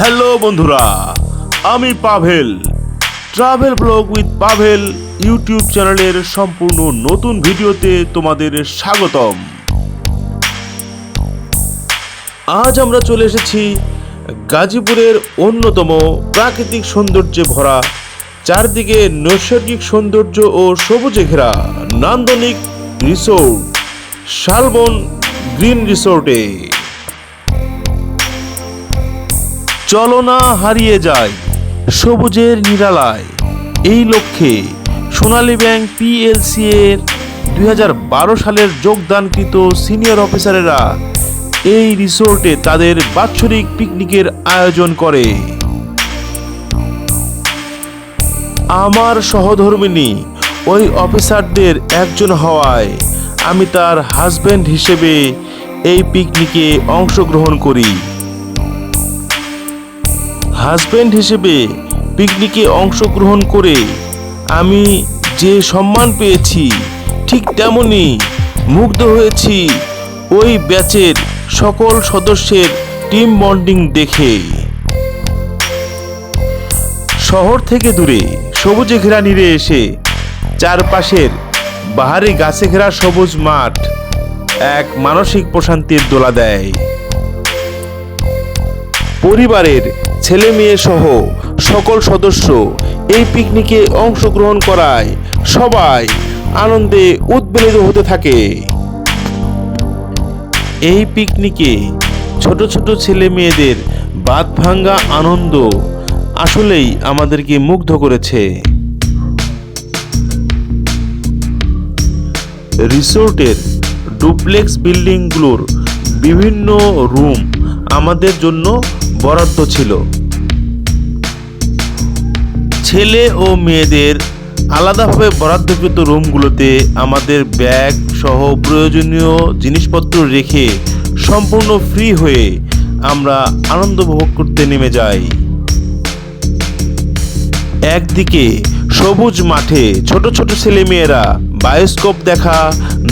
Hello বন্ধুরা, আমি Pavel. Travel blog with Pavel YouTube চ্যানেলের সম্পূর্ণ নতুন ভিডিওতে তোমাদের স্বাগতম। আজ আমরা চলে এসেছি গাজীপুরের অন্যতম প্রাকৃতিক সৌন্দর্যে ভরা, চারদিকে নৈসর্গিক সৌন্দর্য ও সবুজে ঘেরা নান্দনিক রিসোর্ট শালবন গ্রিন রিসোর্টে। চলো না হারিয়ে যায় সবুজের নিরালায়। এই লক্ষ্যে সোনালী ব্যাংক পিএলসি এর 2012 সালের যোগদানকৃত সিনিয়র অফিসারেরা এই রিসোর্টে তাদের বাৎসরিক পিকনিকের আয়োজন করে। আমার সহধর্মিণী ওই অফিসারদের একজন হওয়ায় আমি তার হাজব্যান্ড হিসেবে এই পিকনিকে অংশগ্রহণ করি। হাজব্যান্ড হিসেবে পিকনিকে অংশগ্রহণ করে আমি যে সম্মান পেয়েছি, ঠিক তেমনি মুগ্ধ হয়েছি ওই ব্যাচের সকল সদস্যের টিম বন্ডিং দেখে। শহর থেকে দূরে সবুজে ঘেরা নিরে এসে চারপাশের বাহারি গাছে ঘেরা সবুজ মাঠ এক মানসিক প্রশান্তির দোলা দেয়। পরিবারের ছেলে মেয়ে সহ সকল সদস্য এই পিকনিকে অংশগ্রহণ করায় সবাই আনন্দে উদ্বেলিত হতে থাকে। এই পিকনিকে ছোট ছোট ছেলে মেয়েদের বাত ভাঙ্গা আনন্দ আসলেই আমাদেরকে মুগ্ধ করেছে। রিসোর্টের ডুপ্লেক্স বিল্ডিংগুলোর বিভিন্ন রুম আমাদের জন্য বরাদ্দ ছিল। ছেলে ও মেয়েদের আলাদাভাবে বরাদ্দকৃত রুমগুলোতে আমাদের ব্যাগ সহ প্রয়োজনীয় জিনিসপত্র রেখে সম্পূর্ণ ফ্রি হয়ে আমরা আনন্দ উপভোগ করতে নেমে যাই। একদিকে সবুজ মাঠে ছোট ছোট ছেলে মেয়েরা বায়োস্কোপ দেখা,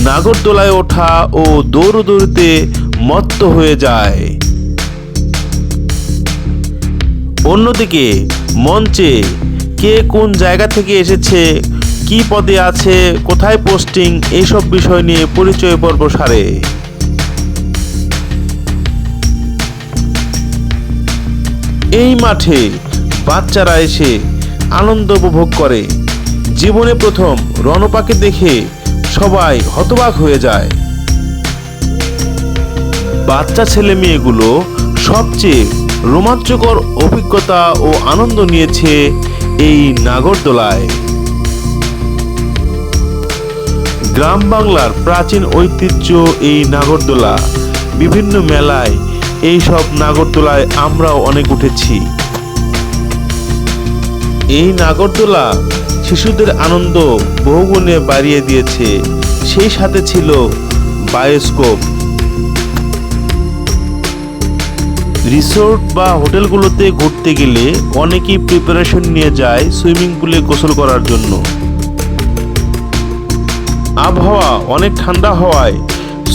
নাগরদোলায় ওঠা ও দৌড়দৌড়িতে মত্ত হয়ে যায়। অন্যদিকে মঞ্চে কে কোন জায়গা থেকে এসেছে, কি পদে আছে, কোথায় পোস্টিং, এইসব বিষয় নিয়ে পরিচয় পর্ব সারে। এই মাঠে বাচ্চারা এসে আনন্দ উপভোগ করে। জীবনে প্রথম রণপাখি দেখে সবাই হতবাক হয়ে যায়। বাচ্চা ছেলে মেয়েগুলো সবচেয়ে রোমাঞ্চকর অভিজ্ঞতা ও আনন্দ নিয়েছে এই নাগরদোলায়। গ্রাম বাংলার প্রাচীন ঐতিহ্য এই নাগরদোলা। বিভিন্ন মেলায় এই সব নাগরদোলায় আমরাও অনেক উঠেছি। এই নাগরদোলা শিশুদের আনন্দ বহুগুণে বাড়িয়ে দিয়েছে। সেই সাথে ছিল বায়োস্কোপ। রিসোর্ট বা হোটেলগুলোতে ঘুরতে গেলে অনেকেই প্রিপারেশন নিয়ে যায় সুইমিং পুলে গোসল করার জন্য। আবহাওয়া অনেক ঠান্ডা হওয়ায়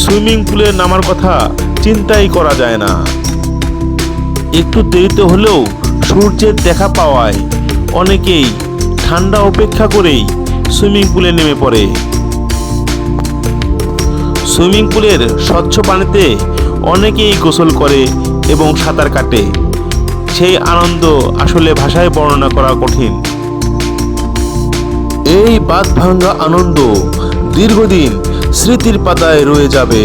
সুইমিং পুলে নামার কথা চিন্তাই করা যায় না। একটু দেরিতে হলেও সূর্যের দেখা পাওয়ায় অনেকেই ঠান্ডা উপেক্ষা করেই সুইমিং পুলে নেমে পড়ে। সুইমিং পুলের স্বচ্ছ পানিতে অনেকেই গোসল করে এবং সাঁতার কাটে। সেই আনন্দ আসলে ভাষায় বর্ণনা করা কঠিন। এই বাত ভাঙ্গা আনন্দ দীর্ঘদিন স্মৃতির পাতায় রয়ে যাবে।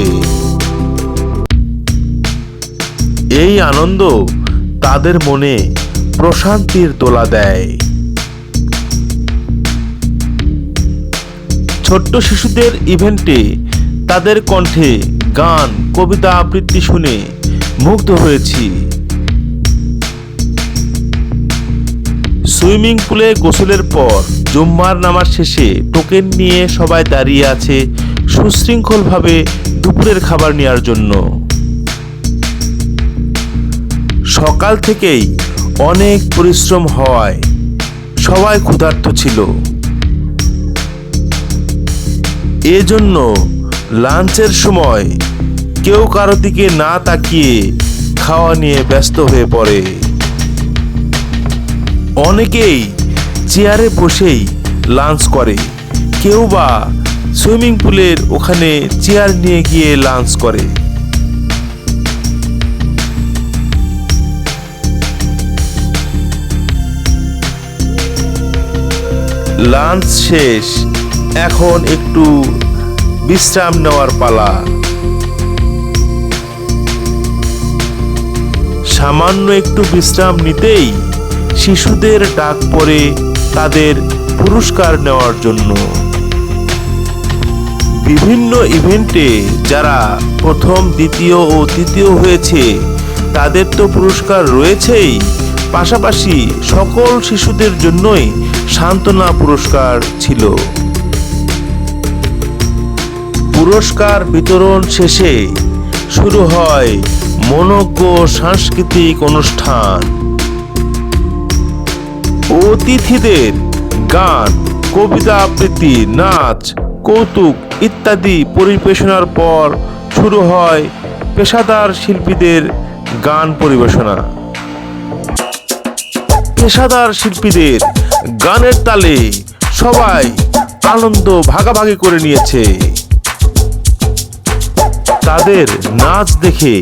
এই আনন্দ তাদের মনে প্রশান্তির দোলা দেয়। ছোট্ট শিশুদের ইভেন্টে তাদের কণ্ঠে গান, কবিতা আবৃত্তি শুনে মুগ্ধ হয়েছি। সুইমিং পুলে গোসলের পর জুম্মার নামাজ শেষে টোকেন নিয়ে সবাই দাঁড়িয়ে আছে সুশৃঙ্খলভাবে দুপুরের খাবার নেওয়ার জন্য। সকাল থেকেই অনেক পরিশ্রম হওয়ায় সবাই ক্ষুধার্ত ছিল। এজন্য লাঞ্চের সময় কেউ কারো দিকে না তাকিয়ে খাওয়া নিয়ে ব্যস্ত হয়ে পড়ে। অনেকেই চেয়ারে বসেই লাঞ্চ করে, কেউ বা সুইমিং পুলের ওখানে চেয়ার নিয়ে গিয়ে লাঞ্চ করে। লাঞ্চ শেষ, এখন একটু বিশ্রাম নেওয়ার পালা। সামান্য একটু বিশ্রাম নিতেই শিশুদের ডাক পড়ে তাদের পুরস্কার নেওয়ার জন্য। বিভিন্ন ইভেন্টে যারা প্রথম, দ্বিতীয় ও তৃতীয় হয়েছে তাদের তো পুরস্কার রয়েছেই, পাশাপাশি সকল শিশুদের জন্যই সান্ত্বনা পুরস্কার ছিল। পুরস্কার বিতরণ শেষে শুরু হয় মনোজ্ঞ সাংস্কৃতিক অনুষ্ঠান। অতিথিদের গান, কবিতা আবৃত্তি, নাচ, কৌতুক ইত্যাদি পরিবেশনার পর শুরু হয় পেশাদার শিল্পীদের গান পরিবেশনা। পেশাদার শিল্পীদের গানের তালে সবাই আনন্দ ভাগাভাগি করে নিয়েছে। তাদের নাচ দেখে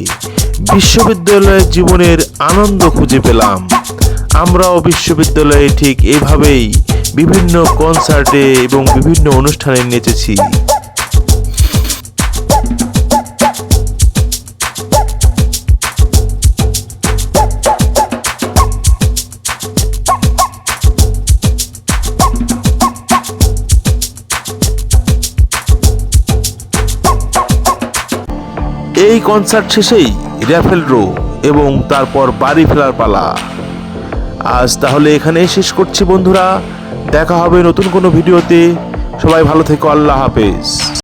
বিশ্ববিদ্যালয়ের জীবনের আনন্দ খুঁজে পেলাম। আমরাও বিশ্ববিদ্যালয়ে ঠিক এভাবেই বিভিন্ন কনসার্টে এবং বিভিন্ন অনুষ্ঠানে নেচেছি। এই কনসার্ট শেষেই র্যাফেল ড্র এবং তারপর বাড়ি ফেরার পালা। আজ তাহলে এখানেই শেষ করছি বন্ধুরা, দেখা হবে নতুন কোনো ভিডিওতে। সবাই ভালো থেকো, আল্লাহ হাফেজ।